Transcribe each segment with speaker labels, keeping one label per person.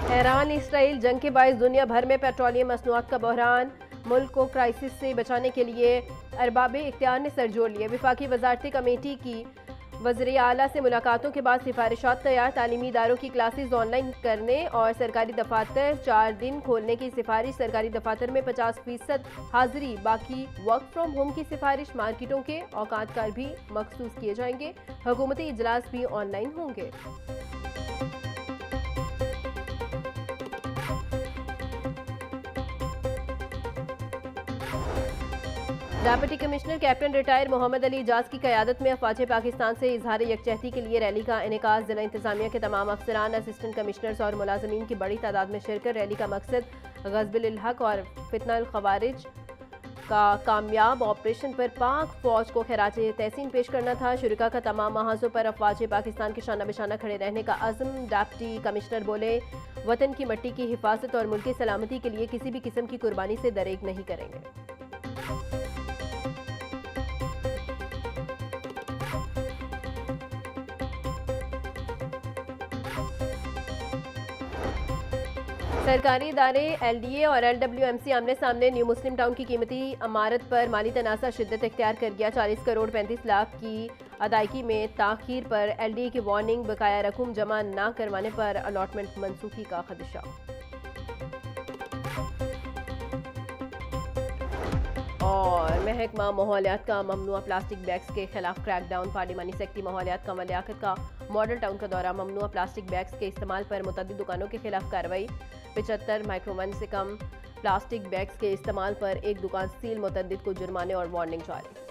Speaker 1: Iran Israel जंग के बायस दुनिया भर में पेट्रोलियम मसनूआत का बहरान। मुल्क को क्राइसिस से बचाने के लिए अरबाब इख्तियार ने सर जोड़ लिया। वफाकी वजारती कमेटी की वज़ीर आला से मुलाकातों के बाद सिफारिशात तैयार। तालीमी इदारों की क्लासेज ऑनलाइन करने और सरकारी दफातर 4 दिन खोलने की सिफारिश। सरकारी दफातर में 50% हाजिरी, बाकी वर्क फ्रॉम होम की सिफारिश। मार्केटों के औकात कार भी मखसूस किए जाएंगे। हुकूमती इजलास भी ऑनलाइन होंगे। Deputy commissioner captain retire Mohammad Ali Ijaz की क़यादत में अफवाज पाकिस्तान से इजहार यकजहती के लिए रैली का इनेकाज। जिला इंतजामिया के तमाम अफसरान, असिस्टेंट कमिश्नर्स और मुलाजमीन की बड़ी तादाद में शिरकत। रैली का मकसद ग़ज़्ब-उल हक़ और फितनल ख़वारिज का कामयाब ऑपरेशन पर पाक फौज को खिराज तहसीन पेश करना था। शुरका का तमाम महाजों पर अफवाज पाकिस्तान के शाना बिशाना खड़े रहने का अज़्म। डिप्टी कमिश्नर बोले, वतन की मट्टी की हिफाजत और मुल्क की सलामती के लिए किसी भी किस्म की कुर्बानी से दरेक नहीं करेंगे। सरकारी इदारे LDA और LWMC आमने सामने। न्यू मुस्लिम टाउन की कीमती इमारत पर माली तनाज़ा शिद्दत इख्तियार कर गया। 40 करोड़ 35 लाख की अदायगी में ताख़ीर पर LDA की वार्निंग। बकाया रकूम जमा न करवाने पर अलॉटमेंट मनसूखी का खदशा। और महकमा माहौलियात का ममनुआ प्लास्टिक बैग्स के खिलाफ क्रैकडाउन। पार्लिमानी सेक्रेटरी माहौलियात कमल लियाकत का मॉडल टाउन का दौरा। ममनुआ प्लास्टिक बैग्स के इस्तेमाल पर मुतअद्दिद दुकानों के खिलाफ कार्रवाई। 75 माइक्रोवन से कम प्लास्टिक बैग्स के इस्तेमाल पर एक दुकान सील। मुतअद्दिद को जुर्माने और वार्निंग जारी।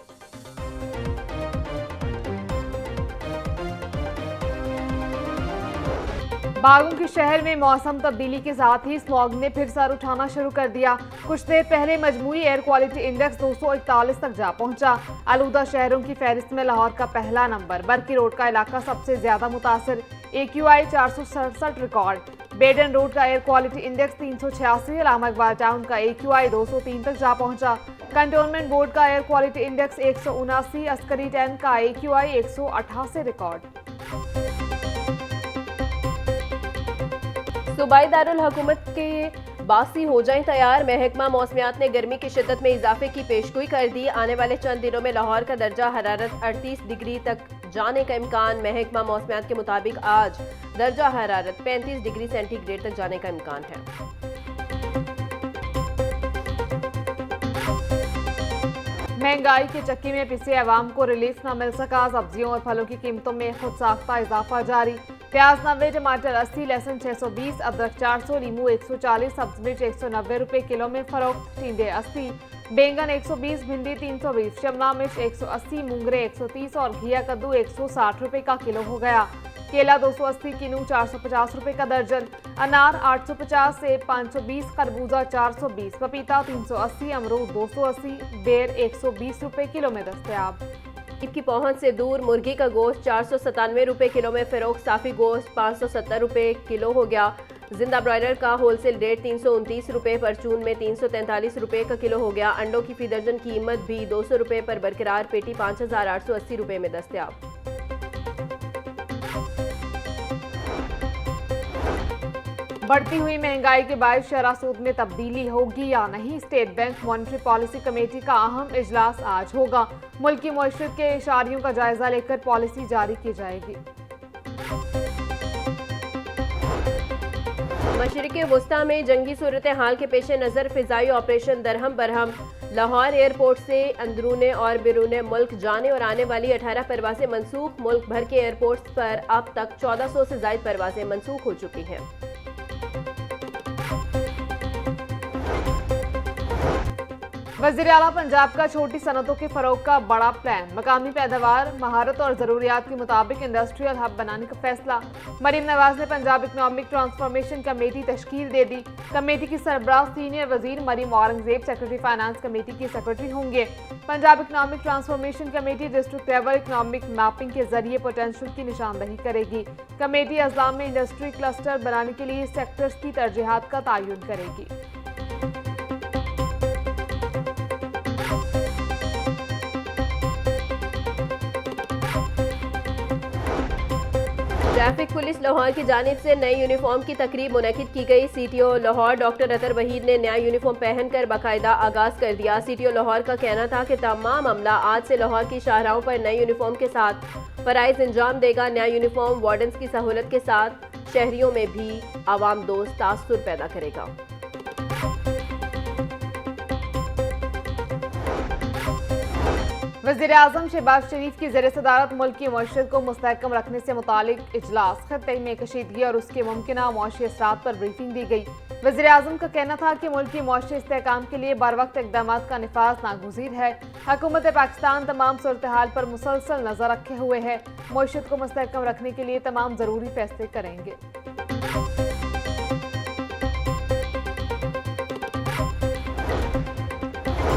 Speaker 2: बागों के शहर में मौसम तब्दीली के साथ ही स्मॉग ने फिर सर उठाना शुरू कर दिया। कुछ देर पहले मजमूई एयर क्वालिटी इंडेक्स 241 तक जा पहुंचा। आलूदा शहरों की फहरिस्त में लाहौर का पहला नंबर। बरकी रोड का इलाका सबसे ज्यादा मुतासर। AQI 467 record. बेडन रोड का air quality index 386। Allama Iqbal town का AQI 203 तक जा पहुंचा। कंटोनमेंट बोर्ड का एयर क्वालिटी इंडेक्स 179। अस्करी 10 का AQI 188 रिकॉर्ड।
Speaker 1: सूबाई दारुल हुकूमत के बासी हो जाएं तैयार। महकमा मौसमियात ने गर्मी की शिद्दत में इजाफे की पेशगोई कर दी। आने वाले चंद दिनों में लाहौर का दर्जा हरारत 38 डिग्री तक जाने का इम्कान। महकमा मौसमियात के मुताबिक आज दर्जा हरारत 35 डिग्री सेंटीग्रेड तक जाने का इम्कान है।
Speaker 2: महंगाई के चक्की में पिसे अवाम को रिलीफ न मिल सका। सब्जियों और फलों की कीमतों में खुद साख्ता इजाफा जारी। प्याज 90, टमाटर 80, लहसुन 620, अदरक 400, लीमू 140, सब्ज मिर्च 190 रुपए किलो में फरोख्त। टींडे 80, बैंगन 120, भिंडी 320, शिमला मिर्च 180, मूंगरे 130 और घिया कद्दू 160 रुपए का किलो हो गया। केला 280, किनू 450 रुपए का दर्जन। अनार 850 से 520, खरबूजा 420, पपीता 380, अमरूद 280, बेर 120 रुपए किलो में दस्तयाब।
Speaker 1: की पहुंच से दूर मुर्गी का गोश्त 497 रुपए किलो में फरोख्त। साफी गोश्त 570 रुपए किलो हो गया। जिंदा ब्रॉयलर का होलसेल रेट 329 रुपए, परचून में 343 रुपए का किलो हो गया। अंडों की फी दर्जन कीमत भी 200 रुपए पर बरकरार। पेटी 5880 रुपए में दस्तयाब।
Speaker 2: बढ़ती हुई महंगाई के बायस शरह सूद में तब्दीली होगी या नहीं। State bank monetary policy committee का अहम इजलास आज होगा। मुल्क की मईशत के इशारियों का जायजा लेकर पॉलिसी जारी की जाएगी।
Speaker 1: मशरिक़ वुस्ता में जंगी सूरत हाल के पेश नज़र फ़िज़ाई ऑपरेशन दरहम बरहम। लाहौर एयरपोर्ट से अंदरूने और बैरून मुल्क जाने और आने वाली 18 परवाजें मनसूख। मुल्क भर के एयरपोर्ट्स पर अब तक 1400 से ज़ायद परवाजें मनसूख हो चुकी हैं।
Speaker 2: वज़ीर आला पंजाब का छोटी सनतों के फरोग का बड़ा प्लान। मकामी पैदावार, महारत और ज़रूरियात के मुताबिक इंडस्ट्रियल हब बनाने का फैसला। मरीम नवाज ने पंजाब इकनॉमिक ट्रांसफॉर्मेशन कमेटी तश्कील दे दी। कमेटी की सरबराह सीनियर वजीर Maryam Aurangzeb secretary finance committee के सेक्रेटरी होंगे। Punjab economic transformation committee district level economic mapping के जरिए पोटेंशियल की निशानदही करेगी। कमेटी अजला में इंडस्ट्री क्लस्टर बनाने के लिए सेक्टर्स की तरजीहात का तयन करेगी।
Speaker 1: ट्रैफिक पुलिस लाहौर की जानिब से नई यूनिफॉर्म की तकरीब मुनक्किद की गई। सीटीओ लाहौर डॉक्टर अतर वहीद ने नया यूनिफॉर्म पहनकर बाकायदा आगाज कर दिया। सीटीओ लाहौर का कहना था कि तमाम अमला आज से लाहौर की शाहराहों पर नई यूनिफॉर्म के साथ फराइज अंजाम देगा। नया यूनिफॉर्म वार्डन्स की सहूलत के साथ शहरियों में भी आवाम दोस्त तासुर पैदा करेगा।
Speaker 2: वज़ीर-ए-आज़म शहबाज शरीफ की ज़ेर सदारत मुल्क की मईशत को मुस्तहकम रखने से मुतालिक इजलास, खत्ते में कशीदगी और उसके मुमकिना मुआशी असरात पर ब्रीफिंग दी गई। वज़ीर-ए-आज़म का कहना था कि मुल्क की मुआशी इस्तेहकाम के लिए बर वक्त इक़दाम का निफाज नागुज़ीर है। हुकूमत पाकिस्तान तमाम सूरत हाल पर मुसलसल नजर रखे हुए है। मईशत को मुस्तहकम रखने के लिए तमाम ज़रूरी फैसले करेंगे।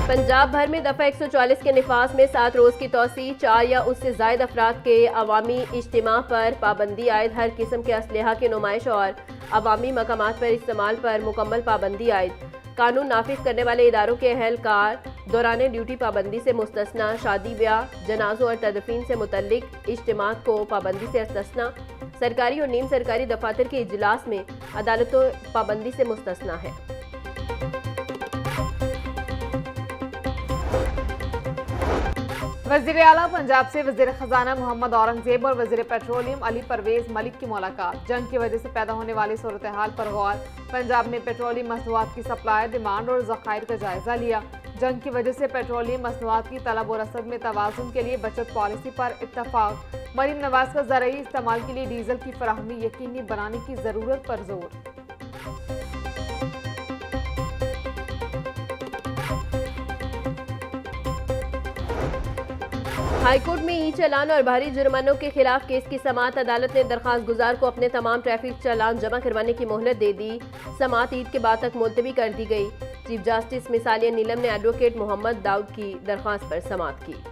Speaker 1: पंजाब भर में दफ़ा 140 के निफाज में 7 रोज़ की तोसी, 4 या उससे ज़ायद अफराद के अवामी इज्तिमा पर पाबंदी आयद। हर किस्म के असलहा की नुमाइश और अवामी मकामात पर इस्तेमाल पर मुकम्मल पाबंदी आयद। कानून नाफिज करने वाले इदारों के अहलकार दौरान ड्यूटी पाबंदी से मुस्तस्ना। शादी ब्याह, जनाजों और तदफीन से मुतल्लिक इज्तिमात को पाबंदी से मुस्तस्ना। सरकारी और नीम सरकारी दफातर के इजलास में अदालतों पाबंदी से मुस्तस्ना है।
Speaker 2: वज़ीर आला पंजाब से वज़ीर खजाना मोहम्मद औरंगजेब और वज़ीर पेट्रोलियम अली परवेज मलिक की मुलाकात। जंग की वजह से पैदा होने वाली सूरत हाल पर गौर। पंजाब में पेट्रोलियम मसनूआत की सप्लाई, डिमांड और ज़खायर का जायजा लिया। जंग की वजह से पेट्रोलियम मसनूआत की तलब और रसद में तवाज़ुन के लिए बचत पॉलिसी पर इत्तफाक। मरीम नवाज का ज़रूरी इस्तेमाल के लिए डीजल की फराहमी यकीनी बनाने की ज़रूरत पर जोर।
Speaker 1: हाईकोर्ट में ई चालान और भारी जुर्मानों के खिलाफ केस की समाअत। अदालत ने दरखास्त गुजार को अपने तमाम ट्रैफिक चालान जमा करवाने की मोहलत दे दी। समाअत ईद के बाद तक मुलतवी कर दी गई। चीफ जस्टिस मिसालिया नीलम ने एडवोकेट मोहम्मद दाऊद की दरखास्त पर समाअत की।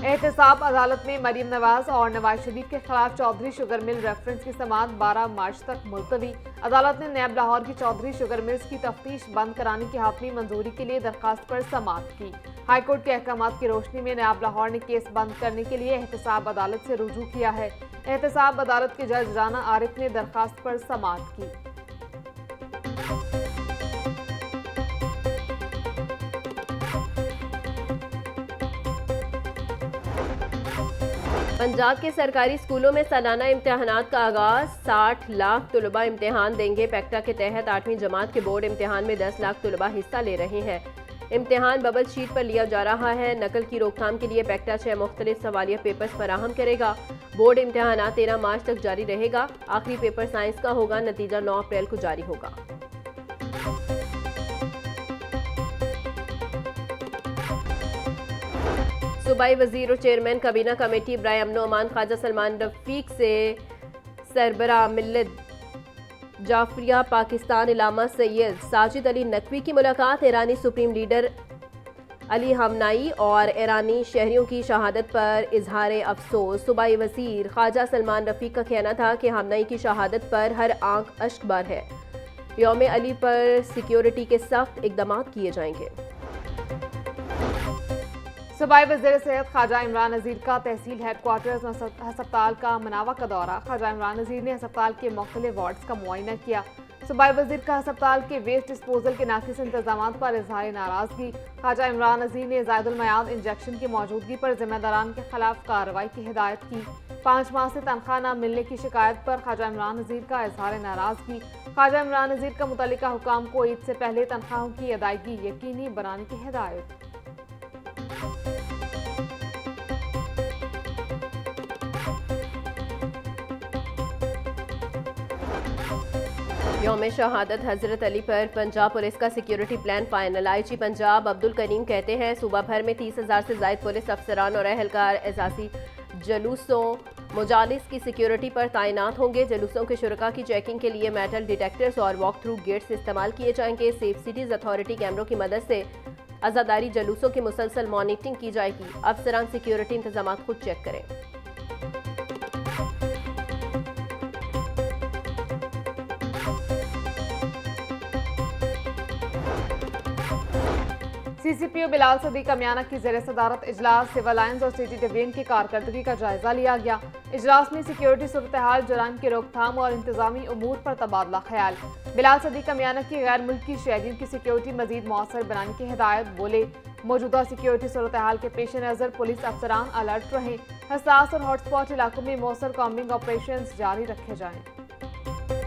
Speaker 2: एहतसाब अदालत में मरीम नवाज और नवाज शरीफ के खिलाफ चौधरी शुगर मिल रेफरेंस की समाअत 12 मार्च तक मुलतवी। अदालत ने नैब लाहौर की चौधरी शुगर मिल्स की तफ्तीश बंद कराने की हातमी मंजूरी के लिए दरखास्त पर समाअत की। हाईकोर्ट के अहकामात की रोशनी में नैब लाहौर ने केस बंद करने के लिए एहतसाब अदालत से रुजू किया है। एहतसाब अदालत के जज राना आरिफ ने दरखास्त पर समाअत की।
Speaker 1: पंजाब के सरकारी स्कूलों में सालाना इम्तिहानात का आगाज। 60 लाख तलबा इम्तिहान देंगे। पैक्टा के तहत 8वीं जमात के बोर्ड इम्तिहान में 10 लाख तलबा हिस्सा ले रहे हैं। इम्तिहान बबल शीट पर लिया जा रहा है। नकल की रोकथाम के लिए पैक्टा 6 मुख्तलिफ सवालिया पेपर्स फराहम करेगा। बोर्ड इम्तिहानात 13 मार्च तक जारी रहेगा। आखिरी पेपर साइंस का होगा। नतीजा 9 अप्रैल को जारी होगा। सूबाई वजीर और चेयरमैन काबीना कमेटी बराए अमन अमान ख्वाजा सलमान रफीक से सरबराह मिल्लत जाफरिया पाकिस्तान इलामा सैयद साजिद अली नकवी की मुलाकात। ईरानी सुप्रीम लीडर अली हमनाई और ईरानी शहरियों की शहादत पर इजहार अफसोस। सूबाई वजीर ख्वाजा सलमान रफीक का कहना था कि हमनाई की शहादत पर हर आंख अश्क बार है। यौम अली पर सिक्योरिटी के सख्त इकदाम किए जाएंगे।
Speaker 2: सूबाई वज़ीर सेहत ख्वाजा इमरान नज़ीर का तहसील हेडक्वार्टर्स अस्पताल का मनावा का दौरा। ख्वाजा इमरान नज़ीर ने अस्पताल के मुख्तलिफ वार्ड्स का मुआयना किया। सूबाई वज़ीर का अस्पताल के वेस्ट डिस्पोजल के नाकिस इंतजाम पर इजहार नाराजगी। ख्वाजा इमरान नज़ीर ने ज़ायदुल मयाद इंजेक्शन की मौजूदगी पर जिम्मेदारान के खिलाफ कार्रवाई की हिदायत की। 5 माह से तनख्वाह न मिलने की शिकायत पर ख्वाजा इमरान नज़ीर का इजहार नाराजगी। ख्वाजा इमरान नज़ीर का मुतल्लिका हुकाम को ईद से पहले तनख्वाहों की अदायगी यकीनी बनाने की हिदायत।
Speaker 1: यौम शहादत हजरत अली पर पंजाब पुलिस का security plan final. IG Punjab Abdul Karim कहते हैं सूबा भर में 30,000 से ज़ायद पुलिस अफसरान और अहलकार एहसासी जुलूसों मुजालिस की सिक्योरिटी पर तैनात होंगे। जुलूसों के शुरका की चेकिंग के लिए मेटल डिटेक्टर्स और वॉक थ्रू गेट्स इस्तेमाल किए जाएंगे। सेफ सिटीज़ अथॉरिटी कैमरों की मदद से आज़ादारी जुलूसों की मुसलसल मॉनिटरिंग की जाएगी। अफसरान सिक्योरिटी इंतजाम खुद चेक करें।
Speaker 2: CCPO बिलाल सदीक अमियाना की ज़ेर सदारत इजलास सिविल लाइन्स और सिटी डिवीजन की कारकर्दगी का जायजा लिया गया। इजलास में सिक्योरिटी सूरत हाल, जराइम की रोकथाम और इंतजामी उमूर पर तबादला ख्याल। बिलाल सदीक अमियाना की गैर मुल्की शहरियों की सिक्योरिटी मजीद मौसर बनाने की हिदायत। बोले, मौजूदा सिक्योरिटी सूरत हाल के पेश नज़र पुलिस अफसरान अलर्ट रहें। हसास और हॉटस्पॉट इलाकों में मौसर कॉम्बिंग ऑपरेशन जारी रखे जाएं।